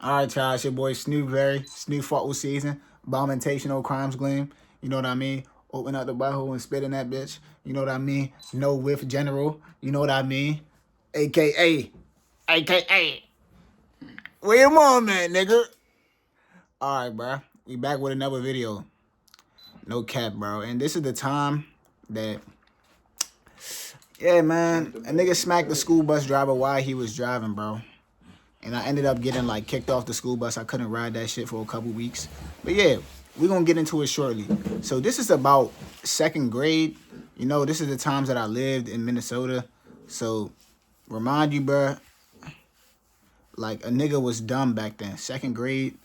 All right, y'all. It's your boy Snoop football season. Abomination, no crimes gleam. You know what I mean? Open up the butthole and spit in that bitch. You know what I mean? No whiff general. You know what I mean? AKA. Where your mom at, nigga? All right, bro. We back with another video. No cap, bro. And this is the time that, yeah, man, a nigga smacked the school bus driver while he was driving, bro. And I ended up getting like kicked off the school bus. I couldn't ride that shit for a couple weeks. But yeah, we're gonna get into it shortly. So this is about second grade. You know, this is the times that I lived in Minnesota. So remind you, bruh, like a nigga was dumb back then. Second grade,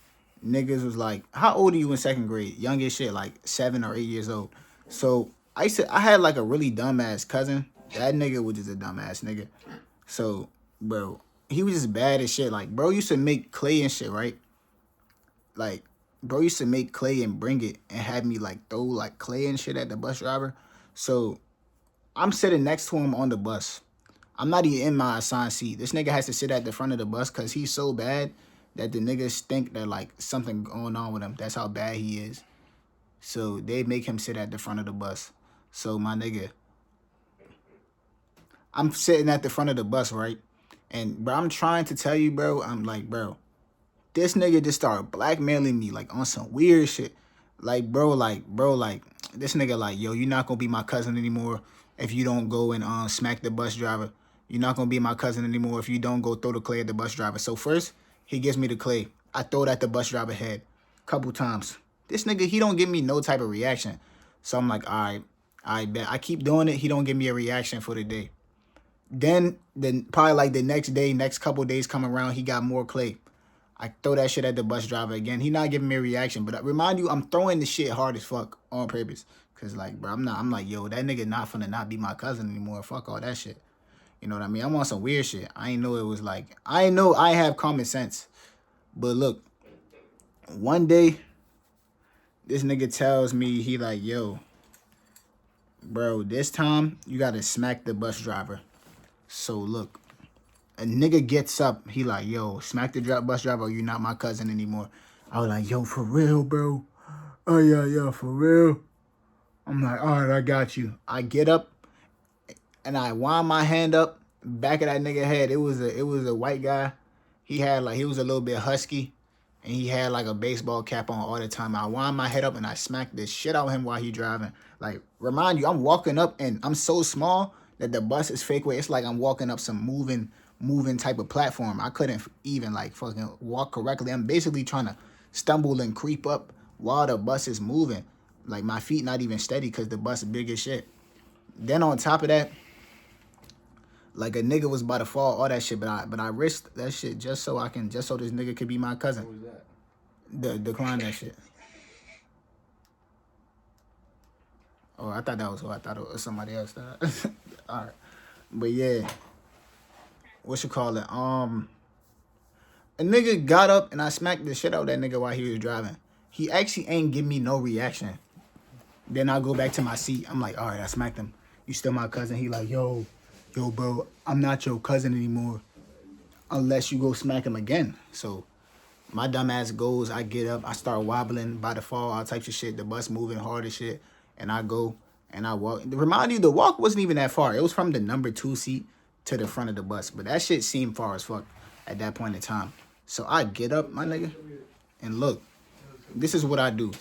niggas was like, how old are you in second grade? Young as shit, like 7 or 8 years old. So I had like a really dumbass cousin. That nigga was just a dumbass nigga. So, bro, he was just bad as shit. Like, bro used to make clay and shit, right? Like, bro used to make clay and bring it and have me, like, throw, like, clay and shit at the bus driver. So, I'm sitting next to him on the bus. I'm not even in my assigned seat. This nigga has to sit at the front of the bus because he's so bad that the niggas think that, like, something going on with him. That's how bad he is. So, they make him sit at the front of the bus. So, my nigga, I'm sitting at the front of the bus, right? And, bro, I'm trying to tell you, bro, I'm like, bro, this nigga just started blackmailing me, like, on some weird shit. Like, bro, this nigga, like, yo, you're not gonna be my cousin anymore if you don't go and smack the bus driver. You're not gonna be my cousin anymore if you don't go throw the clay at the bus driver. So first, he gives me the clay. I throw it at the bus driver head a couple times. This nigga, he don't give me no type of reaction. So I'm like, all right, I bet. I keep doing it. He don't give me a reaction for the day. Then probably like the next day, next couple days come around, he got more clay. I throw that shit at the bus driver again. He not giving me a reaction, but I remind you, I'm throwing the shit hard as fuck on purpose. Cause like, bro, I'm like, yo, that nigga not finna not be my cousin anymore. Fuck all that shit. You know what I mean? I'm on some weird shit. I ain't know it was like, I ain't know I have common sense. But look, one day, this nigga tells me, he like, yo, bro, this time you gotta smack the bus driver. So look, a nigga gets up, he like, yo, smack the bus driver, or you not my cousin anymore. I was like, yo, for real, bro? Oh, yeah, for real? I'm like, all right, I got you. I get up, and I wind my hand up, back of that nigga head. It was a white guy. He was a little bit husky, and he had, like, a baseball cap on all the time. I wind my head up, and I smacked the shit out of him while he driving. Like, remind you, I'm walking up, and I'm so small that the bus is fake way. It's like I'm walking up some moving type of platform. I couldn't even like fucking walk correctly. I'm basically trying to stumble and creep up while the bus is moving. Like my feet not even steady because the bus is big as shit. Then on top of that, like a nigga was about to fall, all that shit, but I risked that shit just so this nigga could be my cousin. What was that? Decline that shit. Oh, I thought that was who. I thought it was somebody else. All right, but yeah, what you call it? A nigga got up and I smacked the shit out of that nigga while he was driving. He actually ain't give me no reaction. Then I go back to my seat. I'm like, all right, I smacked him. You still my cousin? He like, yo, bro, I'm not your cousin anymore unless you go smack him again. So my dumb ass goes, I get up, I start wobbling by the fall, all types of shit. The bus moving hard as shit. And I go and I walk. Remind you, the walk wasn't even that far. It was from the number 2 seat to the front of the bus. But that shit seemed far as fuck at that point in time. So I get up, my nigga, and look, this is what I do.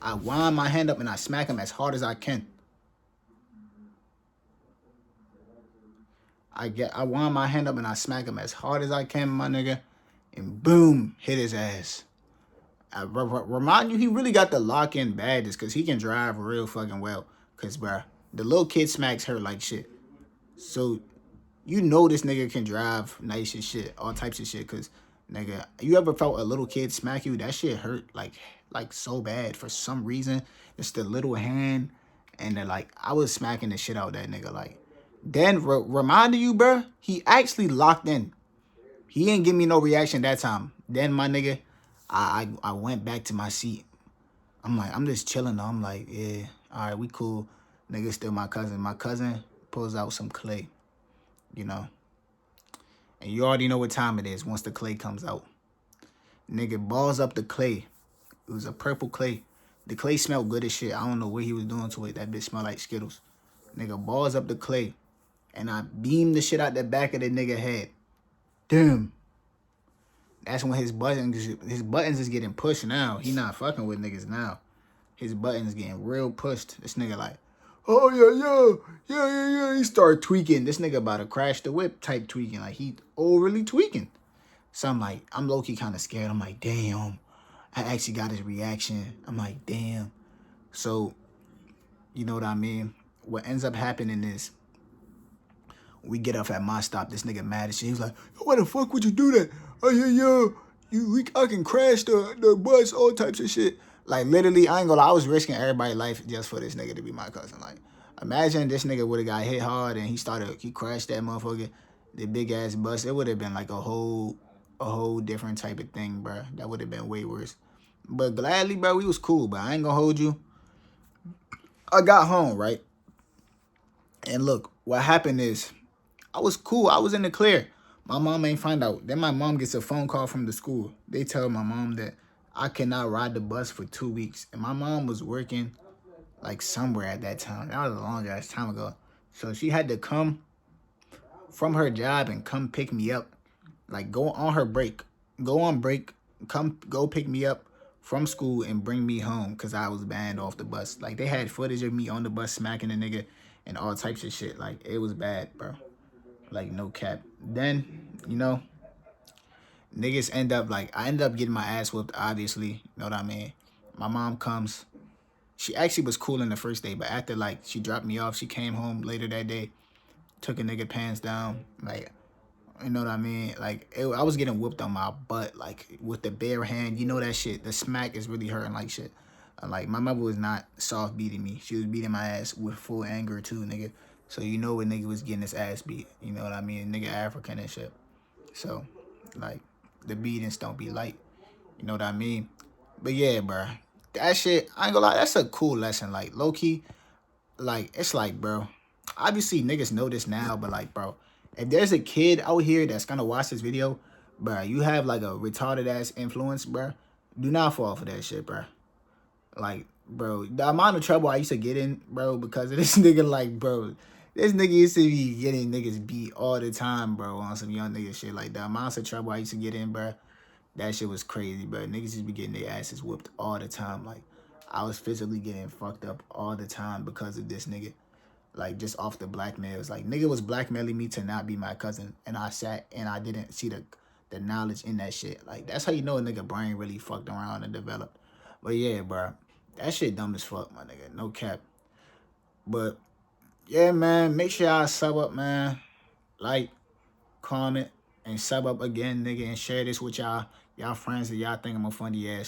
I wind my hand up and I smack him as hard as I can. I wind my hand up and I smack him as hard as I can, my nigga, and boom, hit his ass. I remind you, he really got the lock-in badges because he can drive real fucking well. Because, bruh, the little kid smacks hurt like shit. So, you know this nigga can drive nice as shit, all types of shit. Because, nigga, you ever felt a little kid smack you? That shit hurt, like so bad for some reason. It's the little hand. And then, like, I was smacking the shit out of that nigga, like. Then, reminding you, bruh, he actually locked in. He ain't give me no reaction that time. Then, my nigga, I went back to my seat. I'm like, I'm just chilling though. I'm like, yeah, all right, we cool. Nigga still my cousin. My cousin pulls out some clay, you know. And you already know what time it is once the clay comes out. Nigga balls up the clay. It was a purple clay. The clay smelled good as shit. I don't know what he was doing to it. That bitch smelled like Skittles. Nigga balls up the clay. And I beamed the shit out the back of the nigga head. Damn. That's when his buttons is getting pushed now. He not fucking with niggas now. His buttons getting real pushed. This nigga like, oh yeah. He started tweaking. This nigga about to crash the whip type tweaking. Like he overly tweaking. So I'm low-key kind of scared. I'm like, damn. I actually got his reaction. I'm like, damn. So, you know what I mean? What ends up happening is we get off at my stop. This nigga mad as shit. He was like, why the fuck would you do that? Oh, yeah. I can crash the bus, all types of shit. Like, literally, I ain't gonna lie. I was risking everybody's life just for this nigga to be my cousin. Like, imagine this nigga would have got hit hard and he crashed that motherfucker, the big-ass bus. It would have been like a whole different type of thing, bro. That would have been way worse. But gladly, bro, we was cool, but I ain't gonna hold you. I got home, right? And look, what happened is, I was cool. I was in the clear. My mom ain't find out. Then my mom gets a phone call from the school. They tell my mom that I cannot ride the bus for 2 weeks. And my mom was working like somewhere at that time. That was a long ass time ago. So she had to come from her job and come pick me up. Like go on break, go pick me up from school and bring me home because I was banned off the bus. Like they had footage of me on the bus smacking a nigga and all types of shit. Like it was bad, bro. Like no cap. Then, you know, niggas I end up getting my ass whooped, obviously. You know what I mean? My mom comes. She actually was cool in the first day, but after like she dropped me off, she came home later that day, took a nigga pants down, like, you know what I mean? Like, I was getting whooped on my butt, like, with the bare hand. You know that shit. The smack is really hurting like shit. Like, my mother was not soft beating me. She was beating my ass with full anger, too, nigga. So, you know when nigga was getting his ass beat. You know what I mean? Nigga African and shit. So, like, the beatings don't be light. You know what I mean? But, yeah, bro. That shit, I ain't gonna lie, that's a cool lesson. Like, low-key, like, it's like, bro, obviously niggas know this now, but, like, bro, if there's a kid out here that's gonna watch this video, bro, you have like a retarded ass influence, bro, do not fall for that shit, bro. Like, bro, the amount of trouble I used to get in, bro, because of this nigga, like, bro, this nigga used to be getting niggas beat all the time, bro, on some young nigga shit. Like, the amounts of trouble I used to get in, bro, that shit was crazy, bro. Niggas used to be getting their asses whooped all the time. Like, I was physically getting fucked up all the time because of this nigga. Like, just off the blackmails. Like, nigga was blackmailing me to not be my cousin. And I sat and I didn't see the knowledge in that shit. Like, that's how you know a nigga brain really fucked around and developed. But yeah, bro. That shit dumb as fuck, my nigga. No cap. But, yeah, man. Make sure y'all sub up, man. Like, comment, and sub up again, nigga. And share this with y'all friends that y'all think I'm a funny ass.